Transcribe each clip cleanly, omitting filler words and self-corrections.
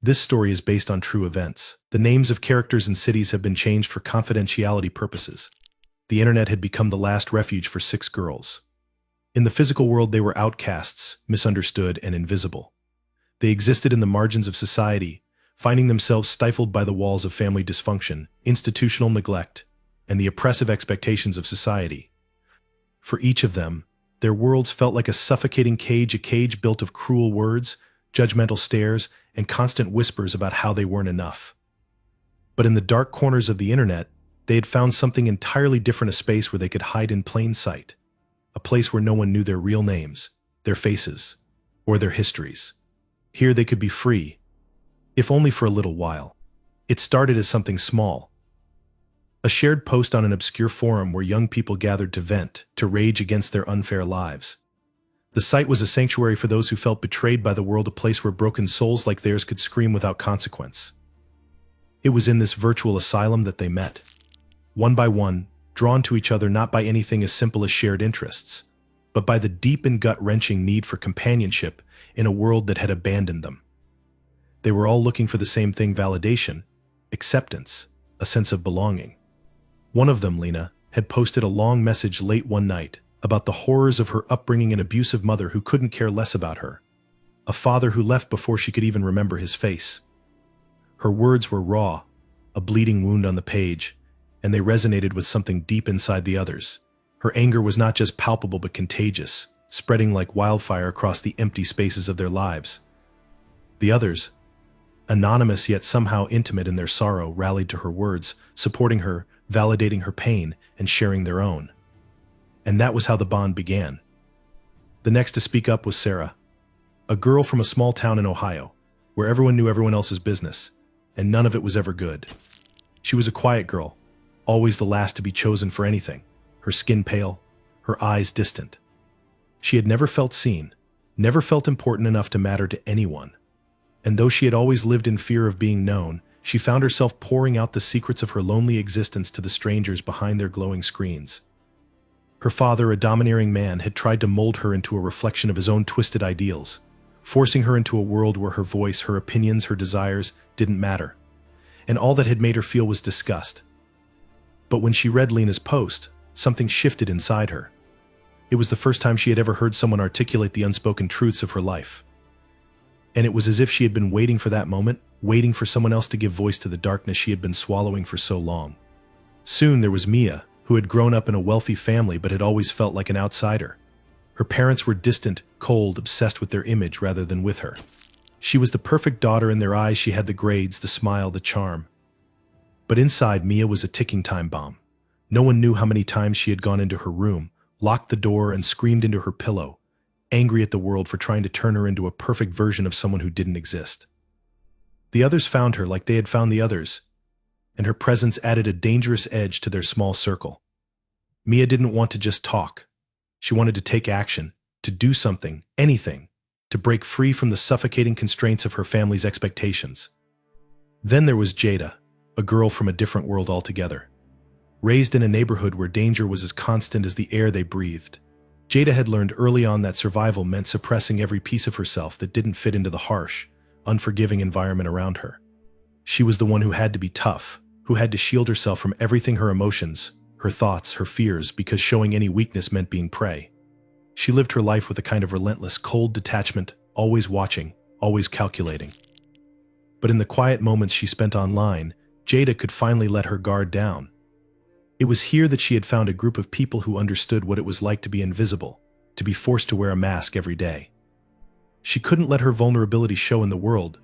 This story is based on true events. The names of characters and cities have been changed for confidentiality purposes. The internet had become the last refuge for 6 girls. In the physical world, they were outcasts, misunderstood, and invisible. They existed in the margins of society, finding themselves stifled by the walls of family dysfunction, institutional neglect, and the oppressive expectations of society. For each of them, their worlds felt like a suffocating cage, a cage built of cruel words, judgmental stares, and constant whispers about how they weren't enough. But in the dark corners of the internet, they had found something entirely different, a space where they could hide in plain sight. A place where no one knew their real names, their faces, or their histories. Here they could be free, if only for a little while. It started as something small. A shared post on an obscure forum where young people gathered to vent, to rage against their unfair lives. The site was a sanctuary for those who felt betrayed by the world, a place where broken souls like theirs could scream without consequence. It was in this virtual asylum that they met. One by one, drawn to each other not by anything as simple as shared interests, but by the deep and gut-wrenching need for companionship in a world that had abandoned them. They were all looking for the same thing: validation, acceptance, a sense of belonging. One of them, Lena, had posted a long message late one night about the horrors of her upbringing, an abusive mother who couldn't care less about her, a father who left before she could even remember his face. Her words were raw, a bleeding wound on the page, and they resonated with something deep inside the others. Her anger was not just palpable but contagious, spreading like wildfire across the empty spaces of their lives. The others, anonymous yet somehow intimate in their sorrow, rallied to her words, supporting her, validating her pain, and sharing their own. And that was how the bond began. The next to speak up was Sarah, a girl from a small town in Ohio, where everyone knew everyone else's business, and none of it was ever good. She was a quiet girl, always the last to be chosen for anything, her skin pale, her eyes distant. She had never felt seen, never felt important enough to matter to anyone. And though she had always lived in fear of being known, she found herself pouring out the secrets of her lonely existence to the strangers behind their glowing screens. Her father, a domineering man, had tried to mold her into a reflection of his own twisted ideals, forcing her into a world where her voice, her opinions, her desires didn't matter. And all that had made her feel was disgust. But when she read Lena's post, something shifted inside her. It was the first time she had ever heard someone articulate the unspoken truths of her life. And it was as if she had been waiting for that moment, waiting for someone else to give voice to the darkness she had been swallowing for so long. Soon there was Mia, who had grown up in a wealthy family but had always felt like an outsider. Her parents were distant, cold, obsessed with their image rather than with her. She was the perfect daughter in their eyes. She had the grades, the smile, the charm. But inside, Mia was a ticking time bomb. No one knew how many times she had gone into her room, locked the door, and screamed into her pillow, angry at the world for trying to turn her into a perfect version of someone who didn't exist. The others found her like they had found the others, and her presence added a dangerous edge to their small circle. Mia didn't want to just talk. She wanted to take action, to do something, anything, to break free from the suffocating constraints of her family's expectations. Then there was Jada, a girl from a different world altogether. Raised in a neighborhood where danger was as constant as the air they breathed, Jada had learned early on that survival meant suppressing every piece of herself that didn't fit into the harsh, unforgiving environment around her. She was the one who had to be tough, who had to shield herself from everything: her emotions, her thoughts, her fears, because showing any weakness meant being prey. She lived her life with a kind of relentless, cold detachment, always watching, always calculating. But in the quiet moments she spent online, Jada could finally let her guard down. It was here that she had found a group of people who understood what it was like to be invisible, to be forced to wear a mask every day. She couldn't let her vulnerability show in the world,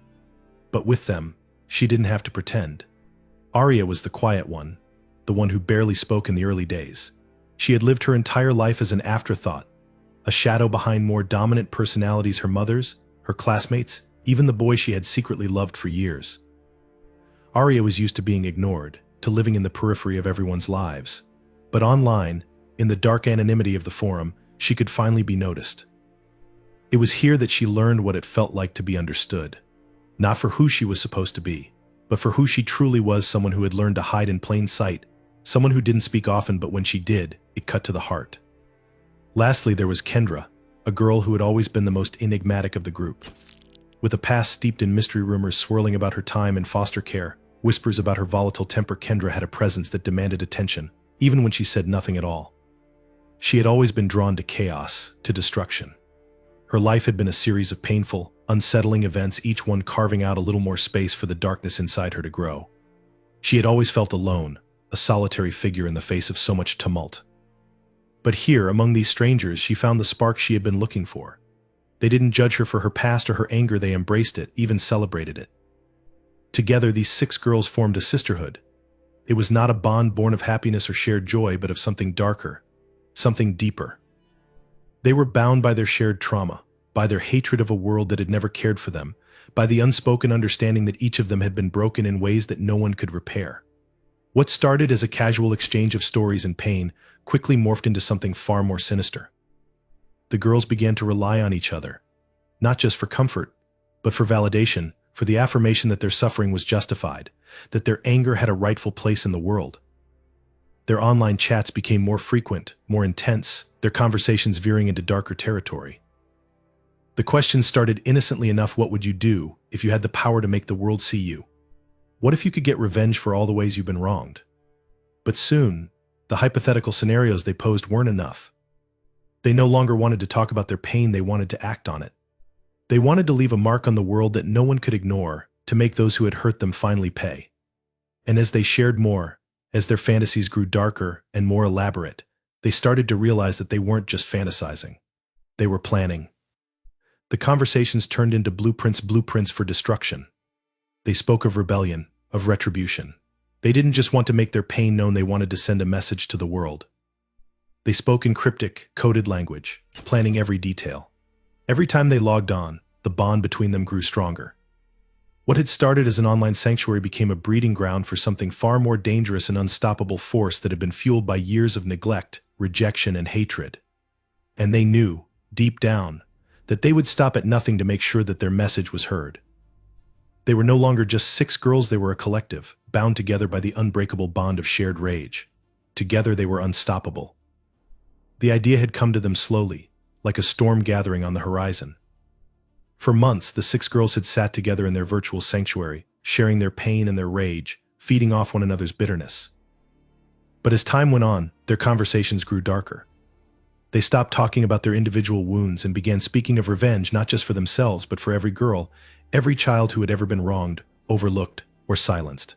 but with them, she didn't have to pretend. Aria was the quiet one, the one who barely spoke in the early days. She had lived her entire life as an afterthought, a shadow behind more dominant personalities: her mother's, her classmates, even the boy she had secretly loved for years. Aria was used to being ignored, to living in the periphery of everyone's lives. But online, in the dark anonymity of the forum, she could finally be noticed. It was here that she learned what it felt like to be understood, not for who she was supposed to be, but for who she truly was: someone who had learned to hide in plain sight, someone who didn't speak often, but when she did, it cut to the heart. Lastly, there was Kendra, a girl who had always been the most enigmatic of the group. With a past steeped in mystery rumors swirling about her time in foster care, whispers about her volatile temper, Kendra had a presence that demanded attention, even when she said nothing at all. She had always been drawn to chaos, to destruction. Her life had been a series of painful, unsettling events, each one carving out a little more space for the darkness inside her to grow. She had always felt alone, a solitary figure in the face of so much tumult. But here, among these strangers, she found the spark she had been looking for. They didn't judge her for her past or her anger, they embraced it, even celebrated it. Together, these 6 girls formed a sisterhood. It was not a bond born of happiness or shared joy, but of something darker, something deeper. They were bound by their shared trauma, by their hatred of a world that had never cared for them, by the unspoken understanding that each of them had been broken in ways that no one could repair. What started as a casual exchange of stories and pain quickly morphed into something far more sinister. The girls began to rely on each other, not just for comfort, but for validation, for the affirmation that their suffering was justified, that their anger had a rightful place in the world. Their online chats became more frequent, more intense, their conversations veering into darker territory. The questions started innocently enough: what would you do if you had the power to make the world see you? What if you could get revenge for all the ways you've been wronged? But soon, the hypothetical scenarios they posed weren't enough. They no longer wanted to talk about their pain, they wanted to act on it. They wanted to leave a mark on the world that no one could ignore, to make those who had hurt them finally pay. And as they shared more, as their fantasies grew darker and more elaborate, they started to realize that they weren't just fantasizing. They were planning. The conversations turned into blueprints for destruction. They spoke of rebellion, of retribution. They didn't just want to make their pain known, they wanted to send a message to the world. They spoke in cryptic, coded language, planning every detail. Every time they logged on, the bond between them grew stronger. What had started as an online sanctuary became a breeding ground for something far more dangerous, an unstoppable force that had been fueled by years of neglect, rejection, and hatred. And they knew, deep down, that they would stop at nothing to make sure that their message was heard. They were no longer just 6 girls, they were a collective, bound together by the unbreakable bond of shared rage. Together they were unstoppable. The idea had come to them slowly, like a storm gathering on the horizon. For months, the 6 girls had sat together in their virtual sanctuary, sharing their pain and their rage, feeding off one another's bitterness. But as time went on, their conversations grew darker. They stopped talking about their individual wounds and began speaking of revenge, not just for themselves, but for every girl, every child who had ever been wronged, overlooked, or silenced.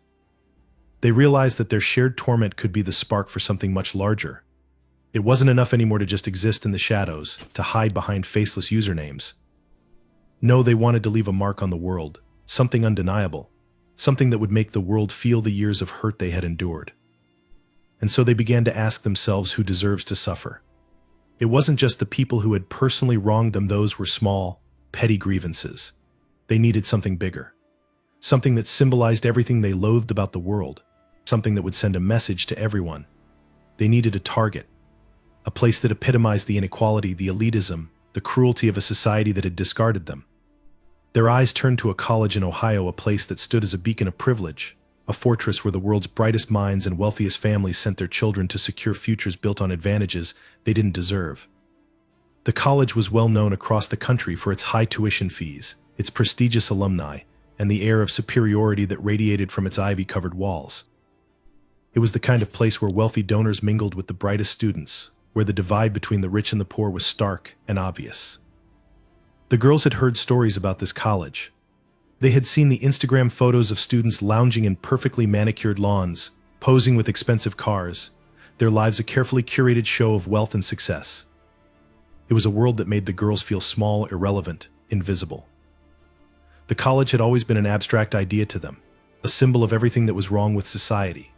They realized that their shared torment could be the spark for something much larger. It wasn't enough anymore to just exist in the shadows, to hide behind faceless usernames. No, they wanted to leave a mark on the world, something undeniable, something that would make the world feel the years of hurt they had endured. And so they began to ask themselves, who deserves to suffer? It wasn't just the people who had personally wronged them, those were small, petty grievances. They needed something bigger, something that symbolized everything they loathed about the world, something that would send a message to everyone. They needed a target, a place that epitomized the inequality, the elitism, the cruelty of a society that had discarded them. Their eyes turned to a college in Ohio, a place that stood as a beacon of privilege, a fortress where the world's brightest minds and wealthiest families sent their children to secure futures built on advantages they didn't deserve. The college was well known across the country for its high tuition fees, its prestigious alumni, and the air of superiority that radiated from its ivy-covered walls. It was the kind of place where wealthy donors mingled with the brightest students, where the divide between the rich and the poor was stark and obvious. The girls had heard stories about this college. They had seen the Instagram photos of students lounging in perfectly manicured lawns, posing with expensive cars, their lives a carefully curated show of wealth and success. It was a world that made the girls feel small, irrelevant, invisible. The college had always been an abstract idea to them, a symbol of everything that was wrong with society.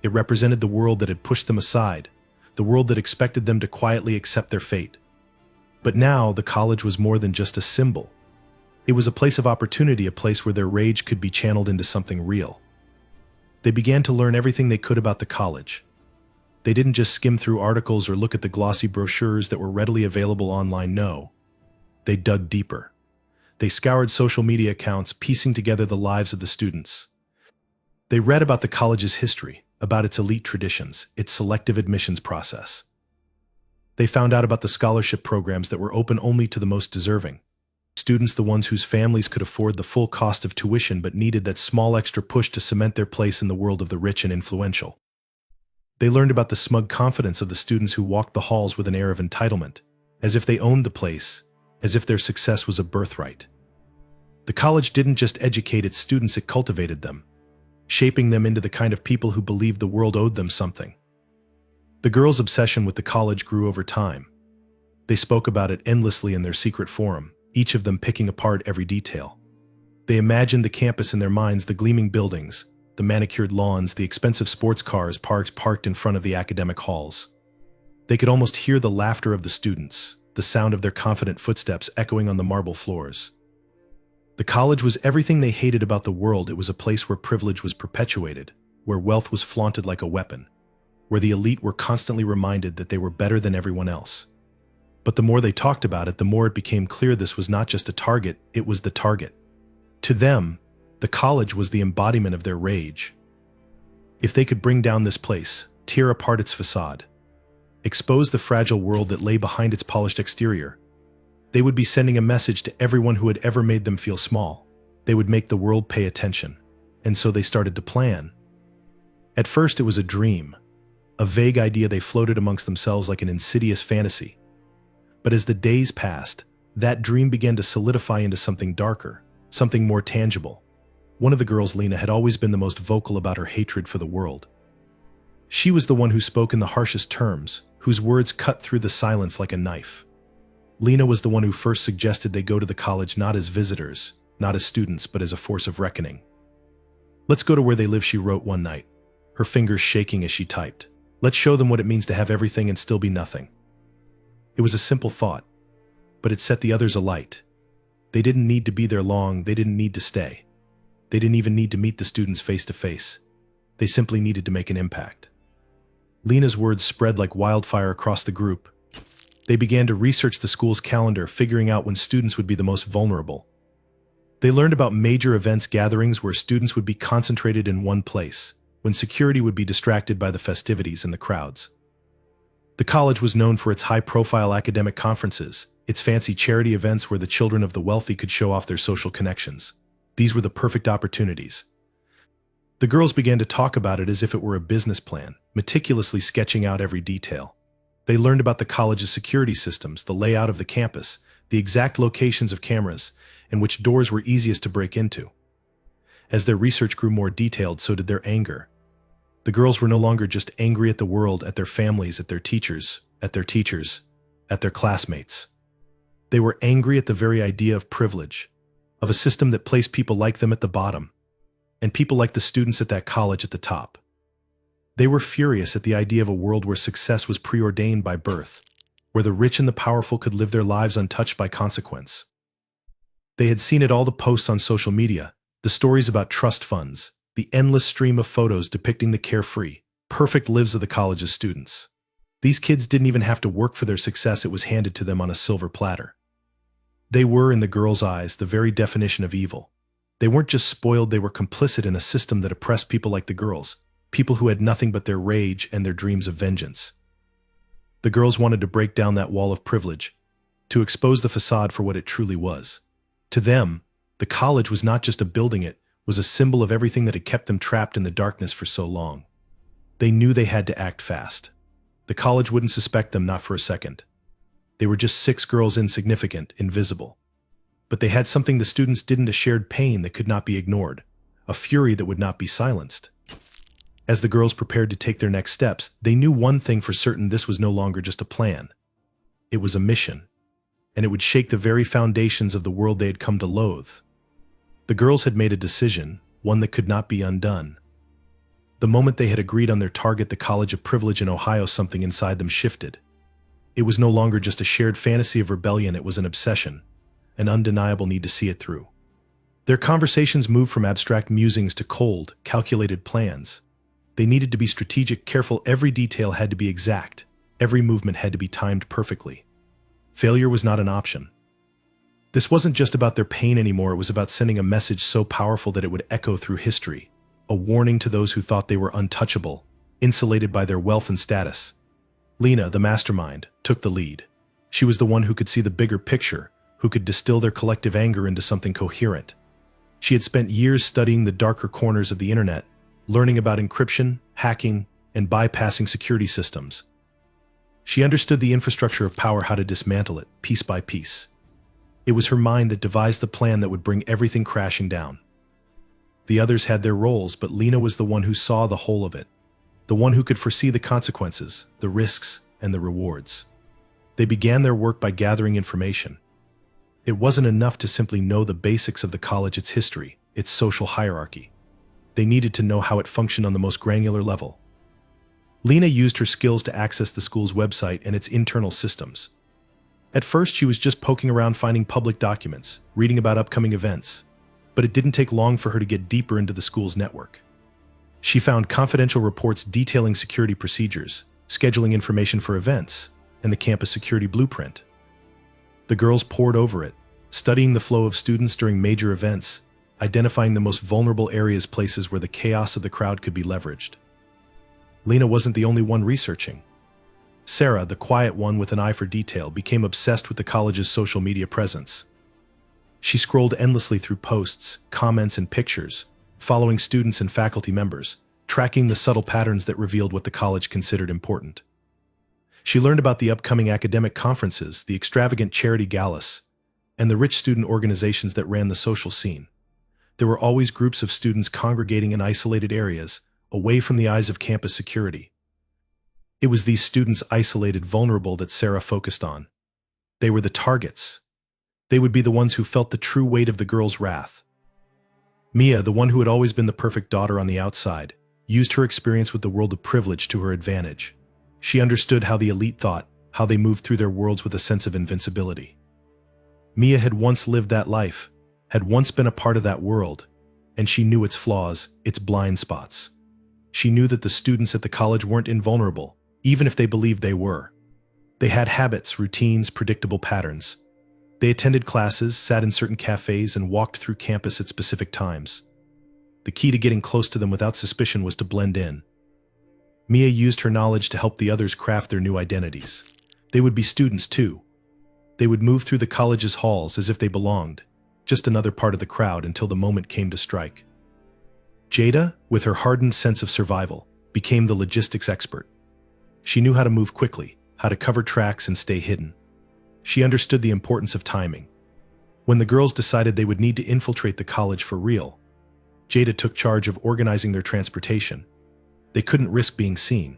It represented the world that had pushed them aside, the world that expected them to quietly accept their fate. But now, the college was more than just a symbol. It was a place of opportunity, a place where their rage could be channeled into something real. They began to learn everything they could about the college. They didn't just skim through articles or look at the glossy brochures that were readily available online, no. They dug deeper. They scoured social media accounts, piecing together the lives of the students. They read about the college's history, about its elite traditions, its selective admissions process. They found out about the scholarship programs that were open only to the most deserving. Students, the ones whose families could afford the full cost of tuition but needed that small extra push to cement their place in the world of the rich and influential. They learned about the smug confidence of the students who walked the halls with an air of entitlement, as if they owned the place, as if their success was a birthright. The college didn't just educate its students, it cultivated them, shaping them into the kind of people who believed the world owed them something. The girls' obsession with the college grew over time. They spoke about it endlessly in their secret forum, each of them picking apart every detail. They imagined the campus in their minds, the gleaming buildings, the manicured lawns, the expensive sports cars parked in front of the academic halls. They could almost hear the laughter of the students, the sound of their confident footsteps echoing on the marble floors. The college was everything they hated about the world. It was a place where privilege was perpetuated, where wealth was flaunted like a weapon, where the elite were constantly reminded that they were better than everyone else. But the more they talked about it, the more it became clear this was not just a target, it was the target. To them, the college was the embodiment of their rage. If they could bring down this place, tear apart its facade, expose the fragile world that lay behind its polished exterior, they would be sending a message to everyone who had ever made them feel small. They would make the world pay attention. And so they started to plan. At first it was a dream, a vague idea they floated amongst themselves like an insidious fantasy. But as the days passed, that dream began to solidify into something darker, something more tangible. One of the girls, Lena, had always been the most vocal about her hatred for the world. She was the one who spoke in the harshest terms, whose words cut through the silence like a knife. Lena was the one who first suggested they go to the college not as visitors, not as students, but as a force of reckoning. "Let's go to where they live," she wrote one night, her fingers shaking as she typed. "Let's show them what it means to have everything and still be nothing." It was a simple thought, but it set the others alight. They didn't need to be there long, they didn't need to stay. They didn't even need to meet the students face to face. They simply needed to make an impact. Lena's words spread like wildfire across the group. They began to research the school's calendar, figuring out when students would be the most vulnerable. They learned about major events, gatherings where students would be concentrated in one place, when security would be distracted by the festivities and the crowds. The college was known for its high-profile academic conferences, its fancy charity events where the children of the wealthy could show off their social connections. These were the perfect opportunities. The girls began to talk about it as if it were a business plan, meticulously sketching out every detail. They learned about the college's security systems, the layout of the campus, the exact locations of cameras, and which doors were easiest to break into. As their research grew more detailed, so did their anger. The girls were no longer just angry at the world, at their families, at their teachers, at their classmates. They were angry at the very idea of privilege, of a system that placed people like them at the bottom, and people like the students at that college at the top. They were furious at the idea of a world where success was preordained by birth, where the rich and the powerful could live their lives untouched by consequence. They had seen it all, the posts on social media, the stories about trust funds, the endless stream of photos depicting the carefree, perfect lives of the college's students. These kids didn't even have to work for their success, it was handed to them on a silver platter. They were, in the girls' eyes, the very definition of evil. They weren't just spoiled, they were complicit in a system that oppressed people like the girls, people who had nothing but their rage and their dreams of vengeance. The girls wanted to break down that wall of privilege, to expose the facade for what it truly was. To them, the college was not just a building, it was a symbol of everything that had kept them trapped in the darkness for so long. They knew they had to act fast. The college wouldn't suspect them, not for a second. They were just 6 girls, insignificant, invisible. But they had something the students didn't, a shared pain that could not be ignored, a fury that would not be silenced. As the girls prepared to take their next steps, they knew one thing for certain: this was no longer just a plan. It was a mission, and it would shake the very foundations of the world they had come to loathe. The girls had made a decision, one that could not be undone. The moment they had agreed on their target, the College of Privilege in Ohio, something inside them shifted. It was no longer just a shared fantasy of rebellion, it was an obsession, an undeniable need to see it through. Their conversations moved from abstract musings to cold, calculated plans. They needed to be strategic, careful, every detail had to be exact, every movement had to be timed perfectly. Failure was not an option. This wasn't just about their pain anymore, it was about sending a message so powerful that it would echo through history, a warning to those who thought they were untouchable, insulated by their wealth and status. Lena, the mastermind, took the lead. She was the one who could see the bigger picture, who could distill their collective anger into something coherent. She had spent years studying the darker corners of the internet, learning about encryption, hacking, and bypassing security systems. She understood the infrastructure of power, how to dismantle it, piece by piece. It was her mind that devised the plan that would bring everything crashing down. The others had their roles, but Lena was the one who saw the whole of it, the one who could foresee the consequences, the risks, and the rewards. They began their work by gathering information. It wasn't enough to simply know the basics of the college, its history, its social hierarchy. They needed to know how it functioned on the most granular level. Lena used her skills to access the school's website and its internal systems. At first, she was just poking around, finding public documents, reading about upcoming events, but it didn't take long for her to get deeper into the school's network. She found confidential reports detailing security procedures, scheduling information for events, and the campus security blueprint. The girls pored over it, studying the flow of students during major events, identifying the most vulnerable areas, places where the chaos of the crowd could be leveraged. Lena wasn't the only one researching. Sarah, the quiet one with an eye for detail, became obsessed with the college's social media presence. She scrolled endlessly through posts, comments, and pictures, following students and faculty members, tracking the subtle patterns that revealed what the college considered important. She learned about the upcoming academic conferences, the extravagant charity galas, and the rich student organizations that ran the social scene. There were always groups of students congregating in isolated areas, away from the eyes of campus security. It was these students, isolated, vulnerable, that Sarah focused on. They were the targets. They would be the ones who felt the true weight of the girls' wrath. Mia, the one who had always been the perfect daughter on the outside, used her experience with the world of privilege to her advantage. She understood how the elite thought, how they moved through their worlds with a sense of invincibility. Mia had once lived that life, had once been a part of that world, and she knew its flaws, its blind spots. She knew that the students at the college weren't invulnerable, even if they believed they were. They had habits, routines, predictable patterns. They attended classes, sat in certain cafes, and walked through campus at specific times. The key to getting close to them without suspicion was to blend in. Mia used her knowledge to help the others craft their new identities. They would be students too. They would move through the college's halls as if they belonged, just another part of the crowd, until the moment came to strike. Jada, with her hardened sense of survival, became the logistics expert. She knew how to move quickly, how to cover tracks and stay hidden. She understood the importance of timing. When the girls decided they would need to infiltrate the college for real, Jada took charge of organizing their transportation. They couldn't risk being seen.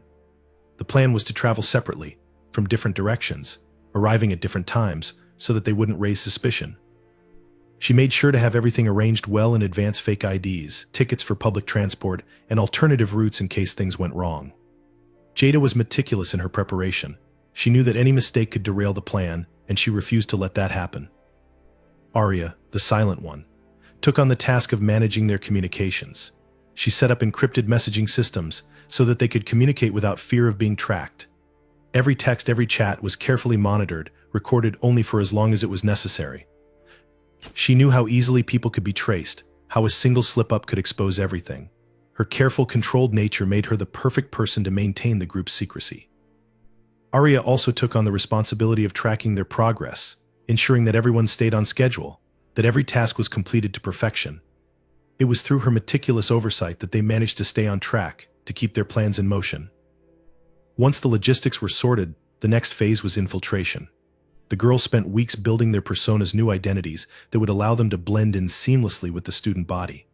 The plan was to travel separately, from different directions, arriving at different times, so that they wouldn't raise suspicion. She made sure to have everything arranged well in advance: fake IDs, tickets for public transport, and alternative routes in case things went wrong. Jada was meticulous in her preparation. She knew that any mistake could derail the plan, and she refused to let that happen. Arya, the silent one, took on the task of managing their communications. She set up encrypted messaging systems so that they could communicate without fear of being tracked. Every text, every chat was carefully monitored, recorded only for as long as it was necessary. She knew how easily people could be traced, how a single slip-up could expose everything. Her careful, controlled nature made her the perfect person to maintain the group's secrecy. Arya also took on the responsibility of tracking their progress, ensuring that everyone stayed on schedule, that every task was completed to perfection. It was through her meticulous oversight that they managed to stay on track, to keep their plans in motion. Once the logistics were sorted, the next phase was infiltration. The girls spent weeks building their personas, new identities that would allow them to blend in seamlessly with the student body.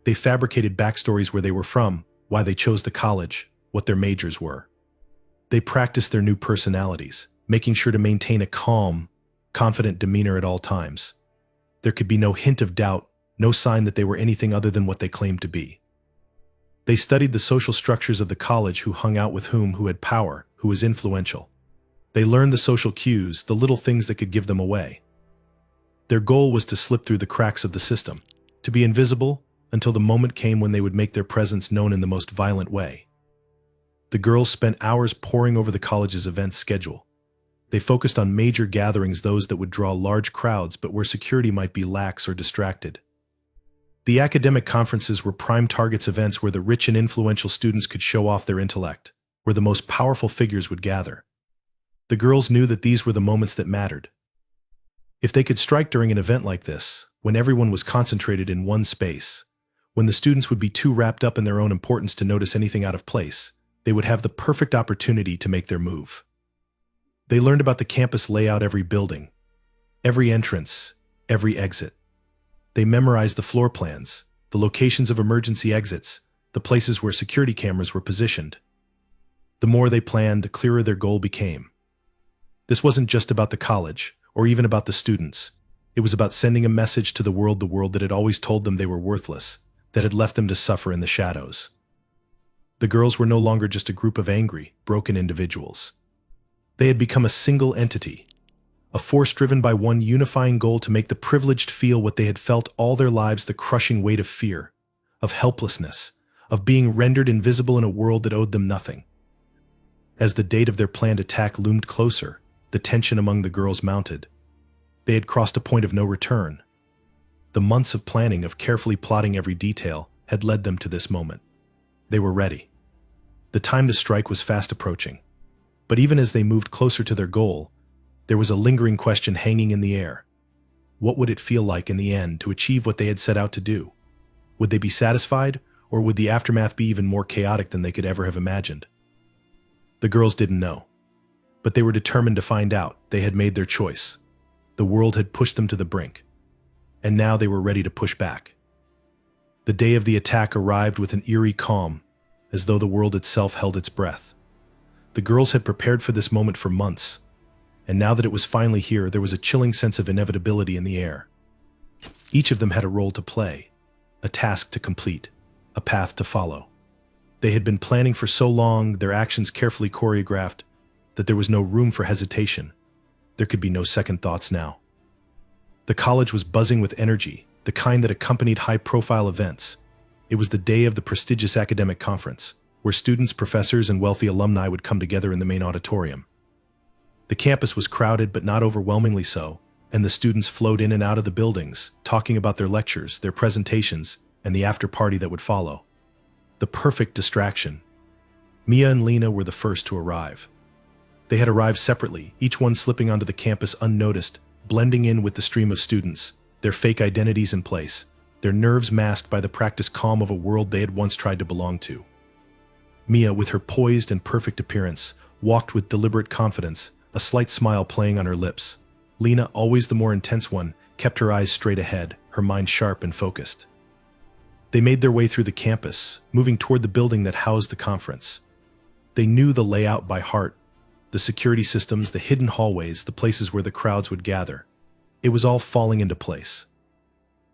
They fabricated backstories: where they were from, why they chose the college, what their majors were. They practiced their new personalities, making sure to maintain a calm, confident demeanor at all times. There could be no hint of doubt, no sign that they were anything other than what they claimed to be. They studied the social structures of the college: who hung out with whom, who had power, who was influential. They learned the social cues, the little things that could give them away. Their goal was to slip through the cracks of the system, to be invisible until the moment came when they would make their presence known in the most violent way. The girls spent hours poring over the college's event schedule. They focused on major gatherings, those that would draw large crowds but where security might be lax or distracted. The academic conferences were prime targets, events where the rich and influential students could show off their intellect, where the most powerful figures would gather. The girls knew that these were the moments that mattered. If they could strike during an event like this, when everyone was concentrated in one space, when the students would be too wrapped up in their own importance to notice anything out of place, they would have the perfect opportunity to make their move. They learned about the campus layout, every building, every entrance, every exit. They memorized the floor plans, the locations of emergency exits, the places where security cameras were positioned. The more they planned, the clearer their goal became. This wasn't just about the college, or even about the students. It was about sending a message to the world that had always told them they were worthless, that had left them to suffer in the shadows. The girls were no longer just a group of angry, broken individuals. They had become a single entity, a force driven by one unifying goal: to make the privileged feel what they had felt all their lives, the crushing weight of fear, of helplessness, of being rendered invisible in a world that owed them nothing. As the date of their planned attack loomed closer, the tension among the girls mounted. They had crossed a point of no return. The months of planning, of carefully plotting every detail, had led them to this moment. They were ready. The time to strike was fast approaching. But even as they moved closer to their goal, there was a lingering question hanging in the air. What would it feel like in the end to achieve what they had set out to do? Would they be satisfied, or would the aftermath be even more chaotic than they could ever have imagined? The girls didn't know. But they were determined to find out. They had made their choice. The world had pushed them to the brink. And now they were ready to push back. The day of the attack arrived with an eerie calm, as though the world itself held its breath. The girls had prepared for this moment for months, and now that it was finally here, there was a chilling sense of inevitability in the air. Each of them had a role to play, a task to complete, a path to follow. They had been planning for so long, their actions carefully choreographed, that there was no room for hesitation. There could be no second thoughts now. The college was buzzing with energy, the kind that accompanied high-profile events. It was the day of the prestigious academic conference, where students, professors, and wealthy alumni would come together in the main auditorium. The campus was crowded, but not overwhelmingly so, and the students flowed in and out of the buildings, talking about their lectures, their presentations, and the after-party that would follow. The perfect distraction. Mia and Lena were the first to arrive. They had arrived separately, each one slipping onto the campus unnoticed, blending in with the stream of students, their fake identities in place, their nerves masked by the practiced calm of a world they had once tried to belong to. Mia, with her poised and perfect appearance, walked with deliberate confidence, a slight smile playing on her lips. Lena, always the more intense one, kept her eyes straight ahead, her mind sharp and focused. They made their way through the campus, moving toward the building that housed the conference. They knew the layout by heart, the security systems, the hidden hallways, the places where the crowds would gather. It was all falling into place.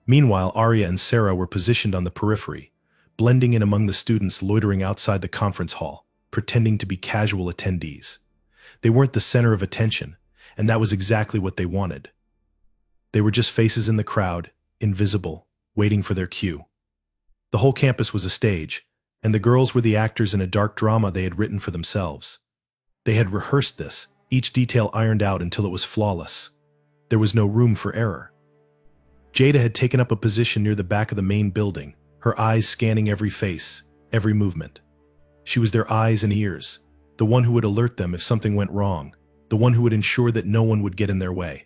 Meanwhile, Arya and Sarah were positioned on the periphery, blending in among the students loitering outside the conference hall, pretending to be casual attendees. They weren't the center of attention, and that was exactly what they wanted. They were just faces in the crowd, invisible, waiting for their cue. The whole campus was a stage, and the girls were the actors in a dark drama they had written for themselves. They had rehearsed this, each detail ironed out until it was flawless. There was no room for error. Jada had taken up a position near the back of the main building, her eyes scanning every face, every movement. She was their eyes and ears, the one who would alert them if something went wrong, the one who would ensure that no one would get in their way.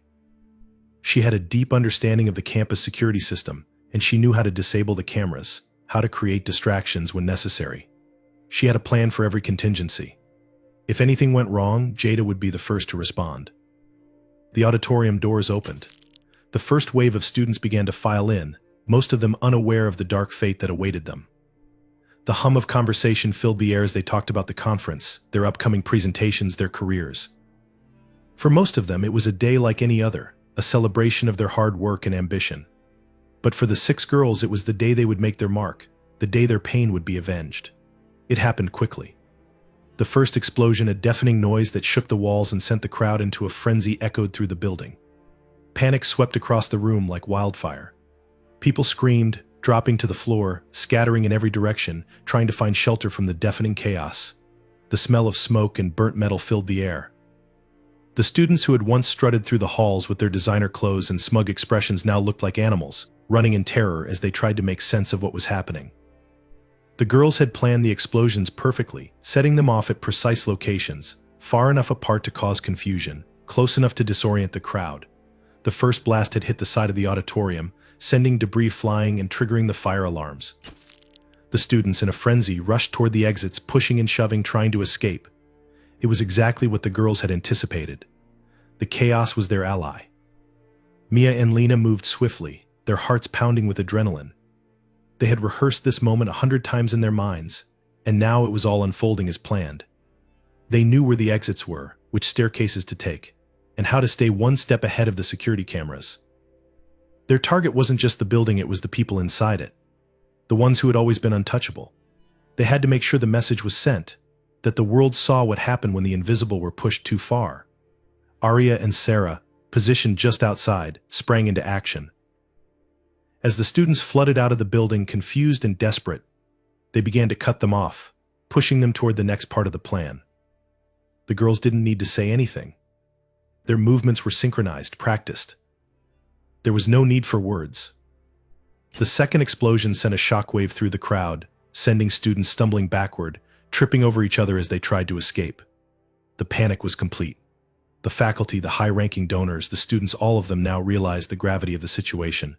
She had a deep understanding of the campus security system, and she knew how to disable the cameras, how to create distractions when necessary. She had a plan for every contingency. If anything went wrong, Jada would be the first to respond. The auditorium doors opened. The first wave of students began to file in, most of them unaware of the dark fate that awaited them. The hum of conversation filled the air as they talked about the conference, their upcoming presentations, their careers. For most of them, it was a day like any other, a celebration of their hard work and ambition. But for the 6 girls, it was the day they would make their mark, the day their pain would be avenged. It happened quickly. The first explosion, a deafening noise that shook the walls and sent the crowd into a frenzy, echoed through the building. Panic swept across the room like wildfire. People screamed, dropping to the floor, scattering in every direction, trying to find shelter from the deafening chaos. The smell of smoke and burnt metal filled the air. The students who had once strutted through the halls with their designer clothes and smug expressions now looked like animals, running in terror as they tried to make sense of what was happening. The girls had planned the explosions perfectly, setting them off at precise locations, far enough apart to cause confusion, close enough to disorient the crowd. The first blast had hit the side of the auditorium, sending debris flying and triggering the fire alarms. The students, in a frenzy, rushed toward the exits, pushing and shoving, trying to escape. It was exactly what the girls had anticipated. The chaos was their ally. Mia and Lena moved swiftly, their hearts pounding with adrenaline. They had rehearsed this moment 100 times in their minds, and now it was all unfolding as planned. They knew where the exits were, which staircases to take, and how to stay one step ahead of the security cameras. Their target wasn't just the building, it was the people inside it. The ones who had always been untouchable. They had to make sure the message was sent, that the world saw what happened when the invisible were pushed too far. Arya and Sarah, positioned just outside, sprang into action. As the students flooded out of the building, confused and desperate, they began to cut them off, pushing them toward the next part of the plan. The girls didn't need to say anything. Their movements were synchronized, practiced. There was no need for words. The second explosion sent a shockwave through the crowd, sending students stumbling backward, tripping over each other as they tried to escape. The panic was complete. The faculty, the high-ranking donors, the students, all of them now realized the gravity of the situation.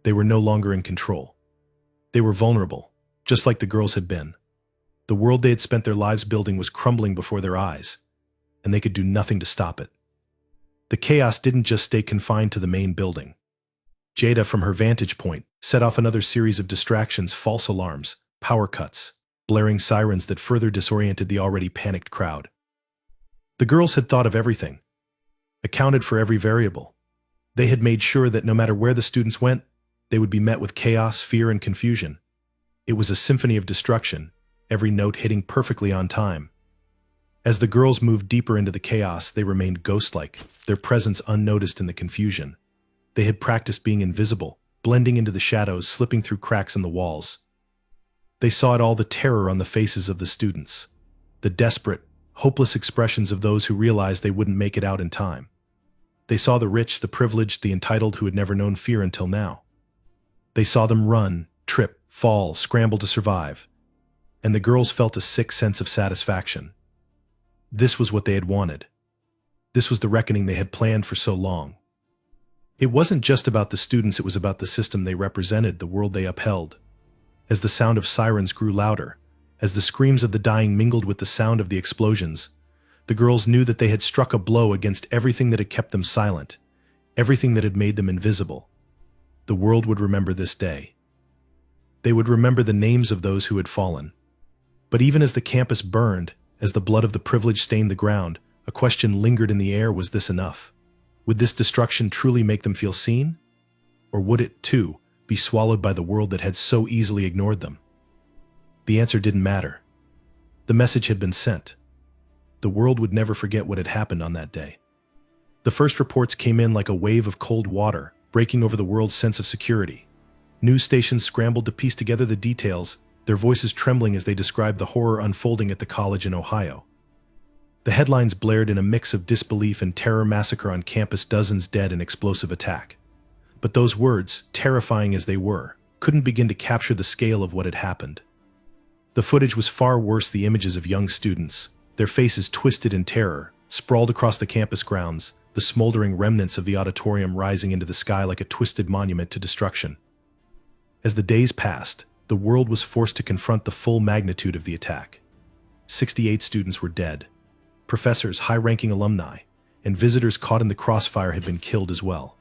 They were no longer in control. They were vulnerable, just like the girls had been. The world they had spent their lives building was crumbling before their eyes, and they could do nothing to stop it. The chaos didn't just stay confined to the main building. Jada, from her vantage point, set off another series of distractions, false alarms, power cuts, blaring sirens that further disoriented the already panicked crowd. The girls had thought of everything, accounted for every variable. They had made sure that no matter where the students went, they would be met with chaos, fear, and confusion. It was a symphony of destruction, every note hitting perfectly on time. As the girls moved deeper into the chaos, they remained ghost-like, their presence unnoticed in the confusion. They had practiced being invisible, blending into the shadows, slipping through cracks in the walls. They saw it all, the terror on the faces of the students, the desperate, hopeless expressions of those who realized they wouldn't make it out in time. They saw the rich, the privileged, the entitled who had never known fear until now. They saw them run, trip, fall, scramble to survive, and the girls felt a sick sense of satisfaction. This was what they had wanted. This was the reckoning they had planned for so long. It wasn't just about the students, it was about the system they represented, the world they upheld. As the sound of sirens grew louder, as the screams of the dying mingled with the sound of the explosions, the girls knew that they had struck a blow against everything that had kept them silent, everything that had made them invisible. The world would remember this day. They would remember the names of those who had fallen. But even as the campus burned, as the blood of the privileged stained the ground, a question lingered in the air: was this enough? Would this destruction truly make them feel seen? Or would it, too, be swallowed by the world that had so easily ignored them? The answer didn't matter. The message had been sent. The world would never forget what had happened on that day. The first reports came in like a wave of cold water, breaking over the world's sense of security. News stations scrambled to piece together the details, their voices trembling as they described the horror unfolding at the college in Ohio. The headlines blared in a mix of disbelief and terror: massacre on campus, dozens dead in explosive attack. But those words, terrifying as they were, couldn't begin to capture the scale of what had happened. The footage was far worse: the images of young students, their faces twisted in terror, sprawled across the campus grounds, the smoldering remnants of the auditorium rising into the sky like a twisted monument to destruction. As the days passed, the world was forced to confront the full magnitude of the attack. 68 students were dead. Professors, high-ranking alumni, and visitors caught in the crossfire had been killed as well.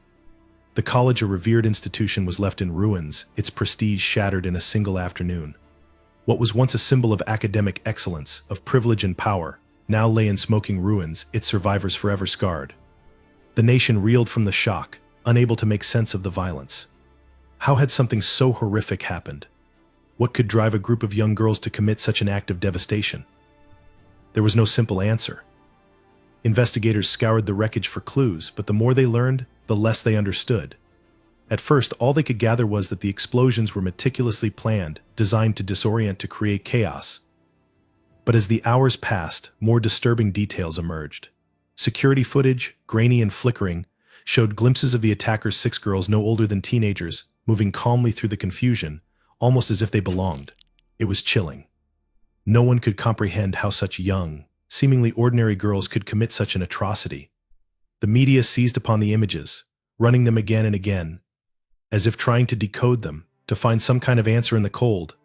The college, a revered institution, was left in ruins, its prestige shattered in a single afternoon. What was once a symbol of academic excellence, of privilege and power, now lay in smoking ruins, its survivors forever scarred. The nation reeled from the shock, unable to make sense of the violence. How had something so horrific happened? What could drive a group of young girls to commit such an act of devastation? There was no simple answer. Investigators scoured the wreckage for clues, but the more they learned, the less they understood. At first, all they could gather was that the explosions were meticulously planned, designed to disorient, to create chaos. But as the hours passed, more disturbing details emerged. Security footage, grainy and flickering, showed glimpses of the attackers, 6 girls no older than teenagers, moving calmly through the confusion, almost as if they belonged. It was chilling. No one could comprehend how such young, seemingly ordinary girls could commit such an atrocity. The media seized upon the images, running them again and again, as if trying to decode them, to find some kind of answer in the cold,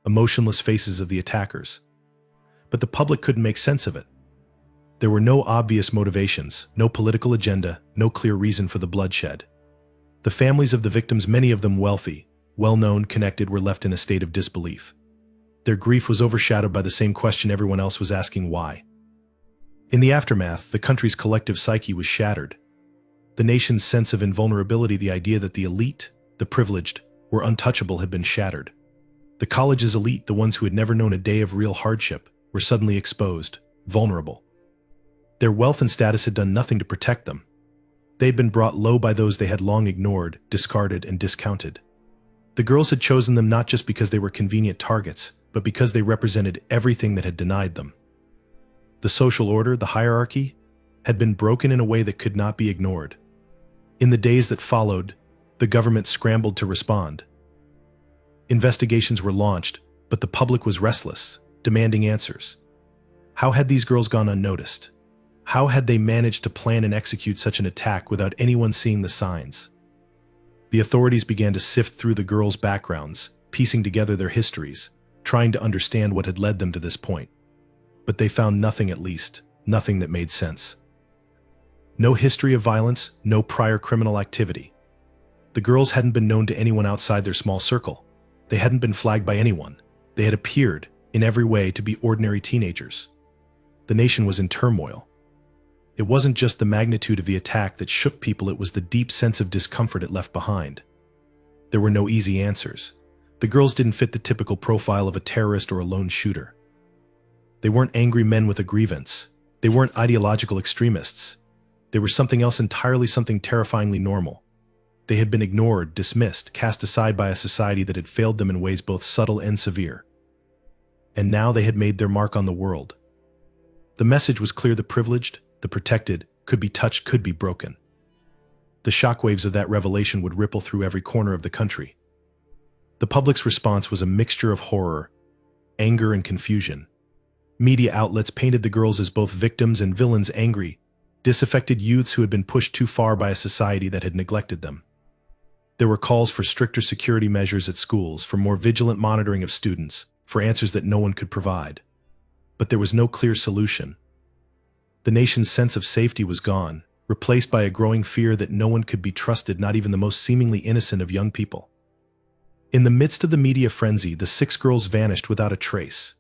emotionless faces of the attackers. But the public couldn't make sense of it. There were no obvious motivations, no political agenda, no clear reason for the bloodshed. The families of the victims, many of them wealthy, well-known, connected, were left in a state of disbelief. Their grief was overshadowed by the same question everyone else was asking: why? In the aftermath, the country's collective psyche was shattered. The nation's sense of invulnerability, the idea that the elite, the privileged, were untouchable, had been shattered. The college's elite, the ones who had never known a day of real hardship, were suddenly exposed, vulnerable. Their wealth and status had done nothing to protect them. They had been brought low by those they had long ignored, discarded, and discounted. The girls had chosen them not just because they were convenient targets, but because they represented everything that had denied them. The social order, the hierarchy, had been broken in a way that could not be ignored. In the days that followed, the government scrambled to respond. Investigations were launched, but the public was restless, demanding answers. How had these girls gone unnoticed? How had they managed to plan and execute such an attack without anyone seeing the signs? The authorities began to sift through the girls' backgrounds, piecing together their histories, trying to understand what had led them to this point. But they found nothing, at least, nothing that made sense. No history of violence, no prior criminal activity. The girls hadn't been known to anyone outside their small circle. They hadn't been flagged by anyone. They had appeared, in every way, to be ordinary teenagers. The nation was in turmoil. It wasn't just the magnitude of the attack that shook people, it was the deep sense of discomfort it left behind. There were no easy answers. The girls didn't fit the typical profile of a terrorist or a lone shooter. They weren't angry men with a grievance. They weren't ideological extremists. They were something else entirely, something terrifyingly normal. They had been ignored, dismissed, cast aside by a society that had failed them in ways both subtle and severe. And now they had made their mark on the world. The message was clear: the privileged, the protected, could be touched, could be broken. The shockwaves of that revelation would ripple through every corner of the country. The public's response was a mixture of horror, anger, and confusion. Media outlets painted the girls as both victims and villains, angry, disaffected youths who had been pushed too far by a society that had neglected them. There were calls for stricter security measures at schools, for more vigilant monitoring of students, for answers that no one could provide. But there was no clear solution. The nation's sense of safety was gone, replaced by a growing fear that no one could be trusted, not even the most seemingly innocent of young people. In the midst of the media frenzy, the 6 girls vanished without a trace.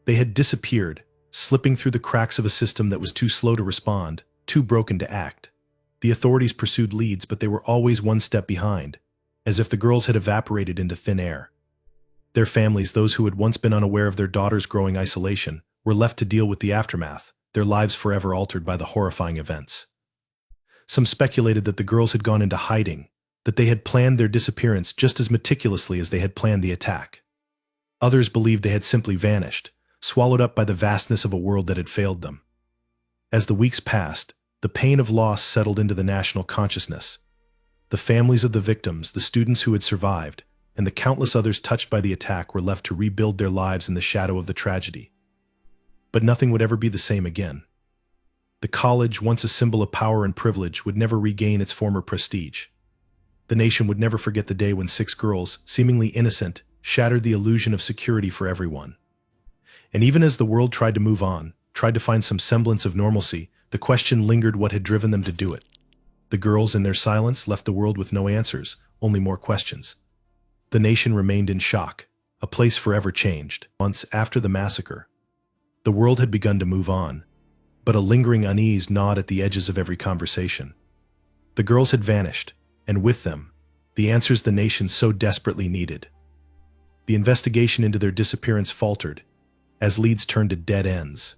They had disappeared, slipping through the cracks of a system that was too slow to respond, too broken to act. The authorities pursued leads, but they were always one step behind, as if the girls had evaporated into thin air. Their families, those who had once been unaware of their daughters' growing isolation, were left to deal with the aftermath, their lives forever altered by the horrifying events. Some speculated that the girls had gone into hiding, that they had planned their disappearance just as meticulously as they had planned the attack. Others believed they had simply vanished, swallowed up by the vastness of a world that had failed them. As the weeks passed, the pain of loss settled into the national consciousness. The families of the victims, the students who had survived, and the countless others touched by the attack were left to rebuild their lives in the shadow of the tragedy. But nothing would ever be the same again. The college, once a symbol of power and privilege, would never regain its former prestige. The nation would never forget the day when 6 girls, seemingly innocent, shattered the illusion of security for everyone. And even as the world tried to move on, tried to find some semblance of normalcy, the question lingered: what had driven them to do it? The girls, in their silence, left the world with no answers, only more questions. The nation remained in shock, a place forever changed. Months after the massacre, the world had begun to move on, but a lingering unease gnawed at the edges of every conversation. The girls had vanished, and with them, the answers the nation so desperately needed. The investigation into their disappearance faltered, as leads turned to dead ends.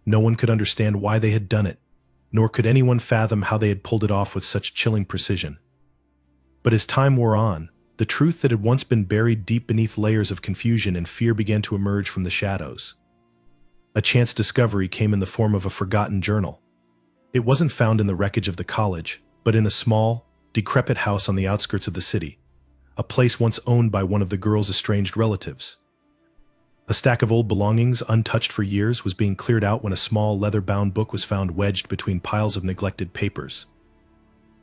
No one could understand why they had done it, nor could anyone fathom how they had pulled it off with such chilling precision. But as time wore on, the truth that had once been buried deep beneath layers of confusion and fear began to emerge from the shadows. A chance discovery came in the form of a forgotten journal. It wasn't found in the wreckage of the college, but in a small, decrepit house on the outskirts of the city, a place once owned by one of the girls' estranged relatives. A stack of old belongings, untouched for years, was being cleared out when a small leather-bound book was found wedged between piles of neglected papers.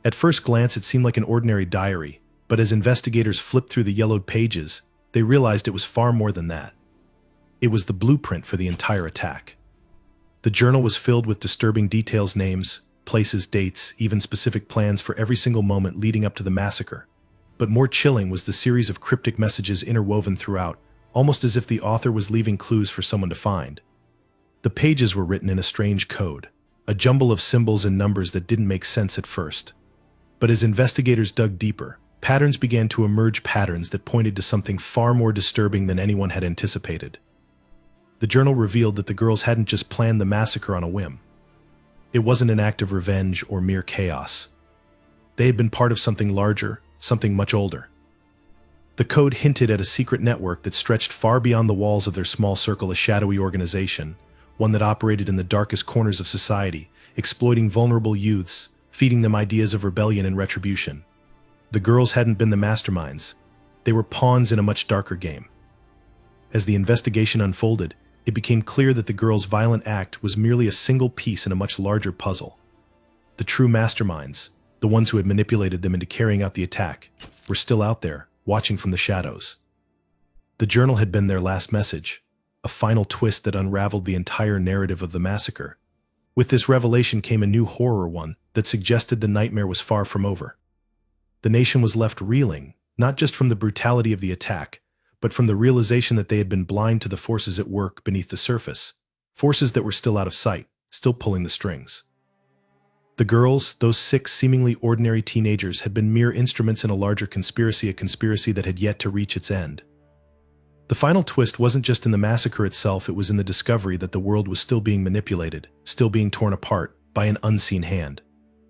At first glance, it seemed like an ordinary diary, but as investigators flipped through the yellowed pages, they realized it was far more than that. It was the blueprint for the entire attack. The journal was filled with disturbing details, names, places, dates, even specific plans for every single moment leading up to the massacre. But more chilling was the series of cryptic messages interwoven throughout, almost as if the author was leaving clues for someone to find. The pages were written in a strange code, a jumble of symbols and numbers that didn't make sense at first. But as investigators dug deeper, patterns began to emerge, patterns that pointed to something far more disturbing than anyone had anticipated. The journal revealed that the girls hadn't just planned the massacre on a whim. It wasn't an act of revenge or mere chaos. They had been part of something larger, something much older. The code hinted at a secret network that stretched far beyond the walls of their small circle, a shadowy organization, one that operated in the darkest corners of society, exploiting vulnerable youths, feeding them ideas of rebellion and retribution. The girls hadn't been the masterminds. They were pawns in a much darker game. As the investigation unfolded, it became clear that the girls' violent act was merely a single piece in a much larger puzzle. The true masterminds, the ones who had manipulated them into carrying out the attack, were still out there, watching from the shadows. The journal had been their last message, a final twist that unraveled the entire narrative of the massacre. With this revelation came a new horror, one that suggested the nightmare was far from over. The nation was left reeling, not just from the brutality of the attack, but from the realization that they had been blind to the forces at work beneath the surface, forces that were still out of sight, still pulling the strings. The girls, those 6 seemingly ordinary teenagers, had been mere instruments in a larger conspiracy, a conspiracy that had yet to reach its end. The final twist wasn't just in the massacre itself, it was in the discovery that the world was still being manipulated, still being torn apart by an unseen hand.